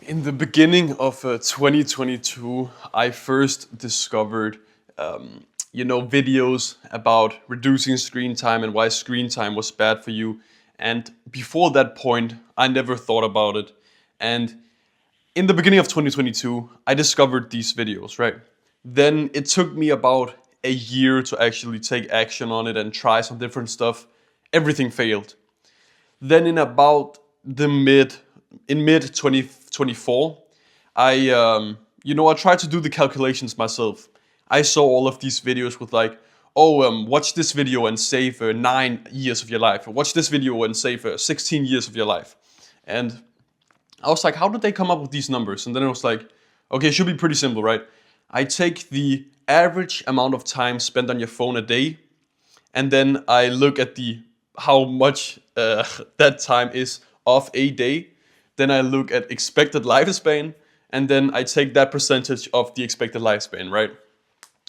In the beginning of 2022, I first discovered, videos about reducing screen time and why screen time was bad for you. And before that point, I never thought about it. And in the beginning of 2022, I discovered these videos, right? Then it took me about a year to actually take action on it and try some different stuff. Everything failed. Then in about the mid 2024, I tried to do the calculations myself. I saw all of these videos with like, watch this video and save 9 years of your life. Or watch this video and save 16 years of your life. And I was like, how did they come up with these numbers? And then I was like, okay, it should be pretty simple, right? I take the average amount of time spent on your phone a day, and then I look at the how much that time is of a day. Then I look at expected lifespan, and then I take that percentage of the expected lifespan, right?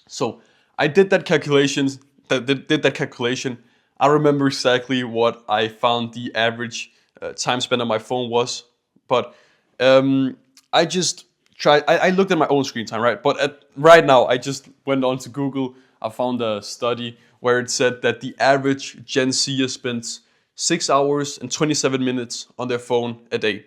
So I did that calculations. Did that calculation. I remember exactly what I found the average time spent on my phone was, but I just tried. I looked at my own screen time, right? But right now, I just went on to Google. I found a study where it said that the average Gen Zer spends 6 hours and 27 minutes on their phone a day.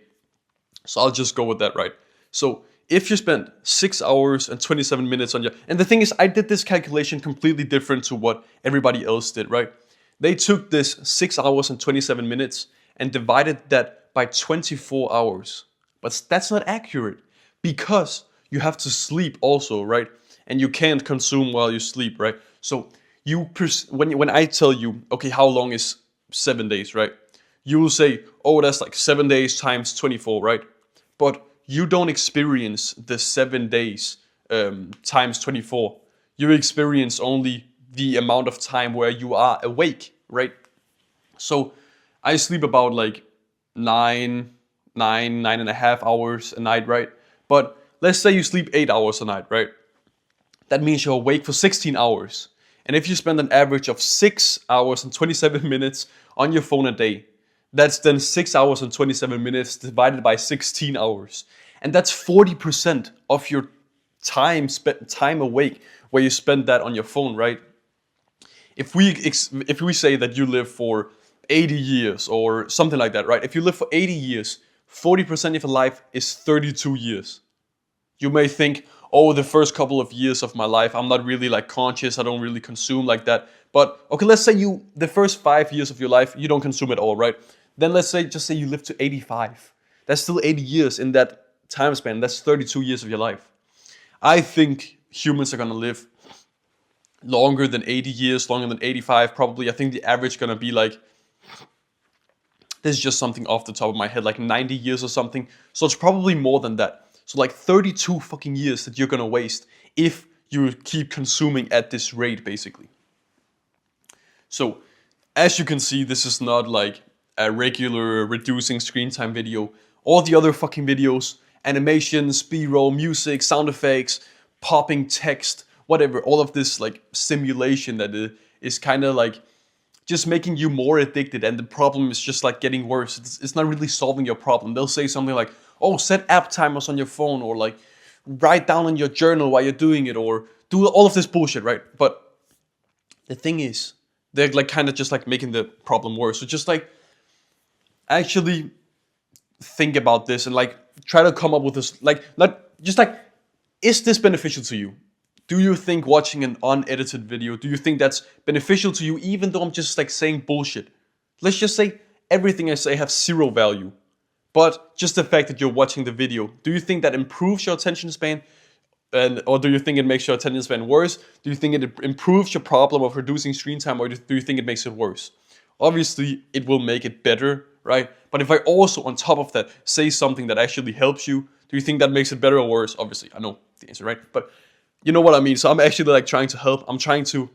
So I'll just go with that, right? So if you spend 6 hours and 27 minutes on your, and the thing is, I did this calculation completely different to what everybody else did, right? They took this 6 hours and 27 minutes and divided that by 24 hours. But that's not accurate because you have to sleep also, right? And you can't consume while you sleep, right? So when I tell you, okay, how long is 7 days, right? You will say, oh, that's like 7 days times 24, right? But you don't experience the 7 days times 24. You experience only the amount of time where you are awake, right? So I sleep about like 9.5 hours a night, right? But let's say you sleep 8 hours a night, right? That means you're awake for 16 hours. And if you spend an average of 6 hours and 27 minutes on your phone a day, that's then 6 hours and 27 minutes divided by 16 hours. And that's 40% of your time awake where you spend that on your phone, right? If we say that you live for 80 years or something like that, right? If you live for 80 years, 40% of your life is 32 years. You may think, oh, the first couple of years of my life, I'm not really like conscious, I don't really consume like that. But okay, let's say the first 5 years of your life, you don't consume at all, right? Then just say you live to 85. That's still 80 years in that time span. That's 32 years of your life. I think humans are gonna live longer than 80 years, longer than 85 probably. I think the average gonna be like, this is just something off the top of my head, like 90 years or something. So it's probably more than that. So like 32 fucking years that you're gonna waste if you keep consuming at this rate, basically. So as you can see, this is not like a regular reducing screen time video. All the other fucking videos, animations, B-roll, music, sound effects, popping text, whatever, all of this like simulation that is kind of like just making you more addicted, and the problem is just like getting worse. It's not really solving your problem. They'll say something like, oh, set app timers on your phone, or like write down in your journal while you're doing it, or do all of this bullshit, right? But the thing is, they're like kind of just like making the problem worse. So just like actually think about this and like try to come up with this, like, not just like, is this beneficial to you? Do you think watching an unedited video, do you think that's beneficial to you, even though I'm just like saying bullshit? Let's just say everything I say has zero value, but just the fact that you're watching the video, do you think that improves your attention span? Or do you think it makes your attention span worse? Do you think it improves your problem of reducing screen time, or do you think it makes it worse? Obviously, it will make it better, right? But if I also, on top of that, say something that actually helps you, do you think that makes it better or worse? Obviously, I know the answer, right? But you know what I mean. So I'm actually like trying to help. I'm trying to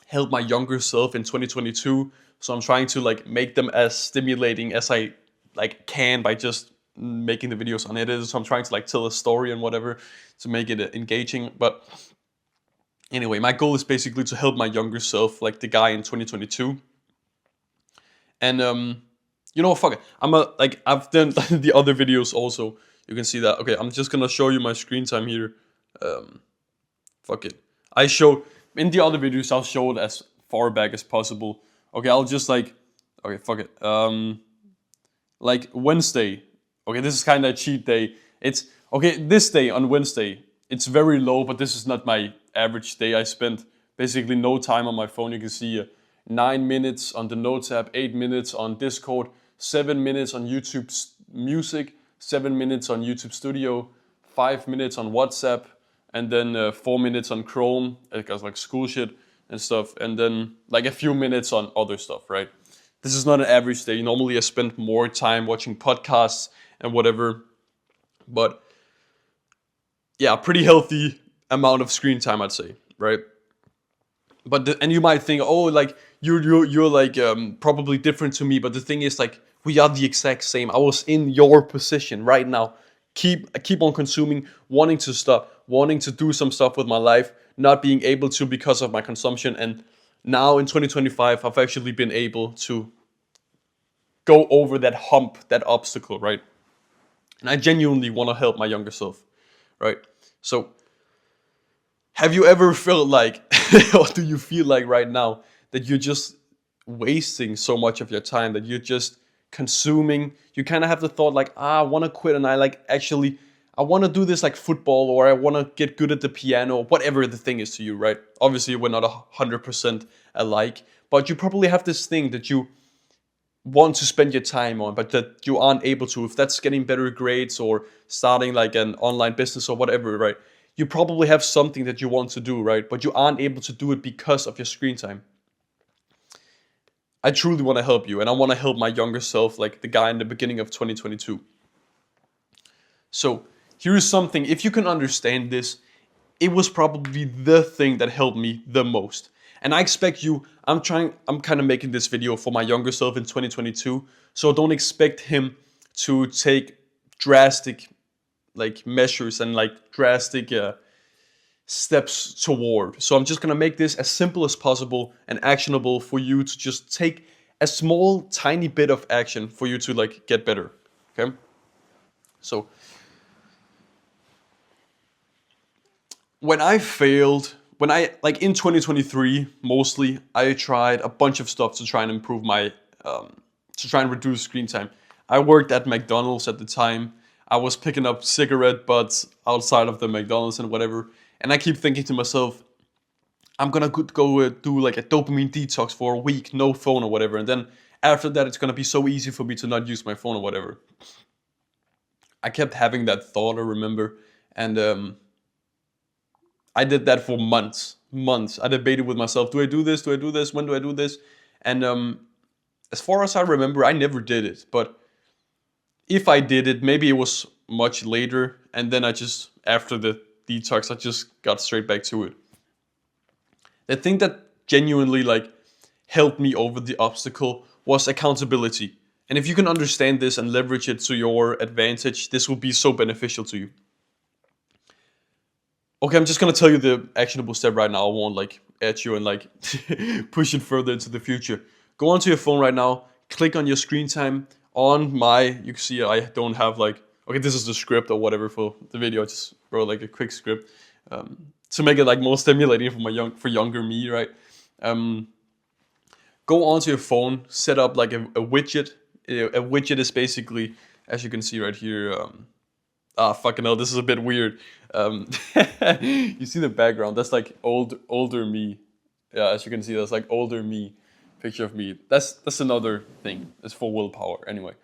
help my younger self in 2022. So I'm trying to like make them as stimulating as I like can by just making the videos unedited. So I'm trying to like tell a story and whatever to make it engaging. But anyway, my goal is basically to help my younger self, like the guy in 2022. And fuck it. I've done the other videos also. You can see that. Okay, I'm just gonna show you my screen time here. Fuck it. I show in the other videos. I'll show it as far back as possible. Okay, I'll just like. Okay, fuck it. Like Wednesday. Okay, this is kind of a cheat day. It's okay. This day on Wednesday, it's very low, but this is not my average day. I spent basically no time on my phone. You can see 9 minutes on the Notes app, 8 minutes on Discord, 7 minutes on YouTube Music, 7 minutes on YouTube Studio, 5 minutes on WhatsApp, and then 4 minutes on Chrome, because like school shit and stuff, and then like a few minutes on other stuff, right? This is not an average day. Normally I spend more time watching podcasts and whatever, but yeah, pretty healthy amount of screen time, I'd say, right? But and you might think, oh, like you're like probably different to me, but the thing is, like, we are the exact same. I was in your position right now. Keep on consuming, wanting to stop, wanting to do some stuff with my life, not being able to because of my consumption, and now in 2025, I've actually been able to go over that hump, that obstacle, right? And I genuinely want to help my younger self, right? So, have you ever felt like, or do you feel like right now, that you're just wasting so much of your time, that you're just consuming? You kind of have the thought like, I want to quit, and I want to do this like football, or I want to get good at the piano, whatever the thing is to you, right? Obviously, we're not 100% alike, but you probably have this thing that you want to spend your time on, but that you aren't able to. If that's getting better grades or starting like an online business or whatever, right? You probably have something that you want to do, right? But you aren't able to do it because of your screen time. I truly want to help you, and I want to help my younger self, like the guy in the beginning of 2022. So here is something, if you can understand this, it was probably the thing that helped me the most. And I expect you, I'm kind of making this video for my younger self in 2022, so don't expect him to take drastic like measures and like drastic steps toward. So I'm just gonna make this as simple as possible and actionable for you to just take a small tiny bit of action for you to like get better. Okay? So when I like in 2023 mostly, I tried a bunch of stuff to try and improve my to try and reduce screen time. I worked at McDonald's at the time. I was picking up cigarette butts outside of the McDonald's and whatever. And I keep thinking to myself, I'm gonna go do like a dopamine detox for a week, no phone or whatever. And then after that, it's gonna be so easy for me to not use my phone or whatever. I kept having that thought, I remember. And I did that for months. I debated with myself, do I do this? Do I do this? When do I do this? And as far as I remember, I never did it. But if I did it, maybe it was much later. And then after the detox, I just got straight back to it. The thing that genuinely like helped me over the obstacle was accountability. And if you can understand this and leverage it to your advantage, this will be so beneficial to you. Okay, I'm just gonna tell you the actionable step right now. I won't like at you and like push it further into the future. Go onto your phone right now, click on your screen time. You can see I don't have like, okay, this is the script or whatever for the video. I just wrote like a quick script to make it like more stimulating for younger me, right? Go onto your phone, set up like a widget. A widget is basically, as you can see right here, fucking hell, this is a bit weird. You see the background, that's like older me. Yeah, as you can see, that's like older me, picture of me. That's another thing, it's for willpower, anyway.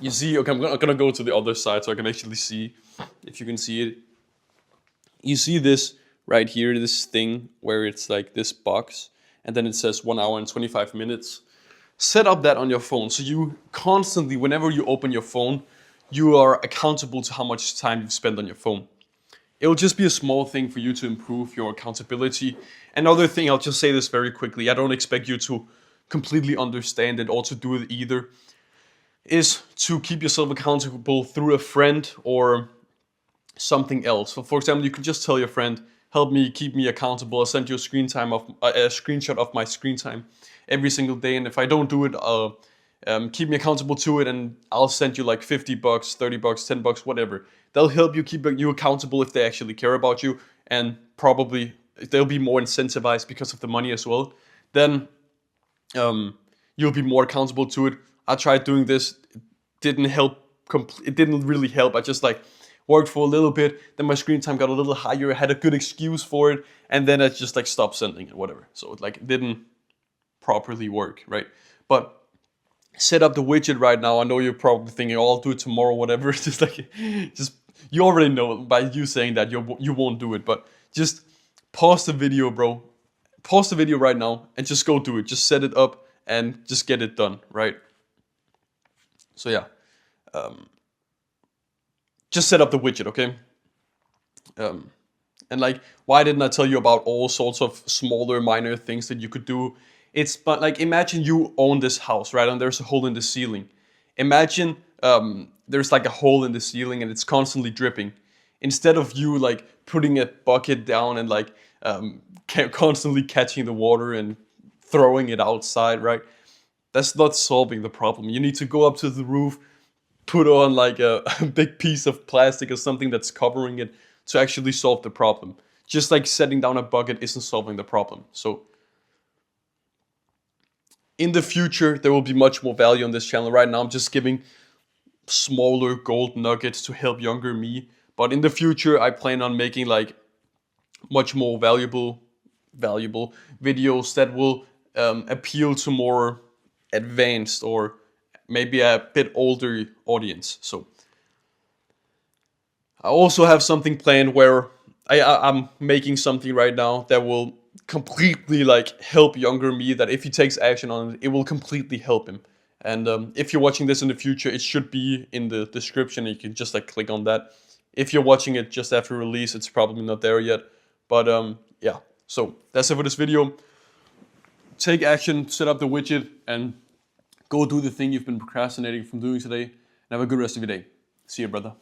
You see, okay, I'm gonna go to the other side so I can actually see, if you can see it. You see this right here, this thing where it's like this box, and then it says 1 hour and 25 minutes. Set up that on your phone, so you constantly, whenever you open your phone, you are accountable to how much time you've spent on your phone. It will just be a small thing for you to improve your accountability. Another thing, I'll just say this very quickly, I don't expect you to completely understand it or to do it either, is to keep yourself accountable through a friend or something else. So for example, you can just tell your friend, help me, keep me accountable. I'll send you a screenshot of my screen time every single day. And if I don't do it, keep me accountable to it, and I'll send you like $50, $30, $10, whatever. They'll help you keep you accountable if they actually care about you, and probably they'll be more incentivized because of the money as well. Then you'll be more accountable to it. I tried doing this, it didn't help. It didn't really help. I just like worked for a little bit, then my screen time got a little higher. I had a good excuse for it, and then I just like stopped sending it, whatever. So it didn't properly work, right? But set up the widget right now. I know you're probably thinking, "Oh, I'll do it tomorrow," whatever. Just you already know by you saying that you won't do it, but just pause the video, bro. Pause the video right now and just go do it. Just set it up and just get it done, right? So yeah, just set up the widget, okay? And like, why didn't I tell you about all sorts of smaller, minor things that you could do? But like, imagine you own this house, right? And there's a hole in the ceiling. Imagine there's like a hole in the ceiling and it's constantly dripping. Instead of you like putting a bucket down and like constantly catching the water and throwing it outside, right? That's not solving the problem. You need to go up to the roof, put on like a big piece of plastic or something that's covering it to actually solve the problem. Just like setting down a bucket isn't solving the problem. So in the future, there will be much more value on this channel. Right now, I'm just giving smaller gold nuggets to help younger me. But in the future, I plan on making like much more valuable videos that will appeal to more advanced or maybe a bit older audience. So I also have something planned where I'm making something right now that will completely like help younger me, that if he takes action on it, it will completely help him. And if you're watching this in the future, it should be in the description. You can just like click on that. If you're watching it just after release, it's probably not there yet. But yeah, so that's it for this video. Take action, set up the widget, and go do the thing you've been procrastinating from doing today. And have a good rest of your day. See you, brother.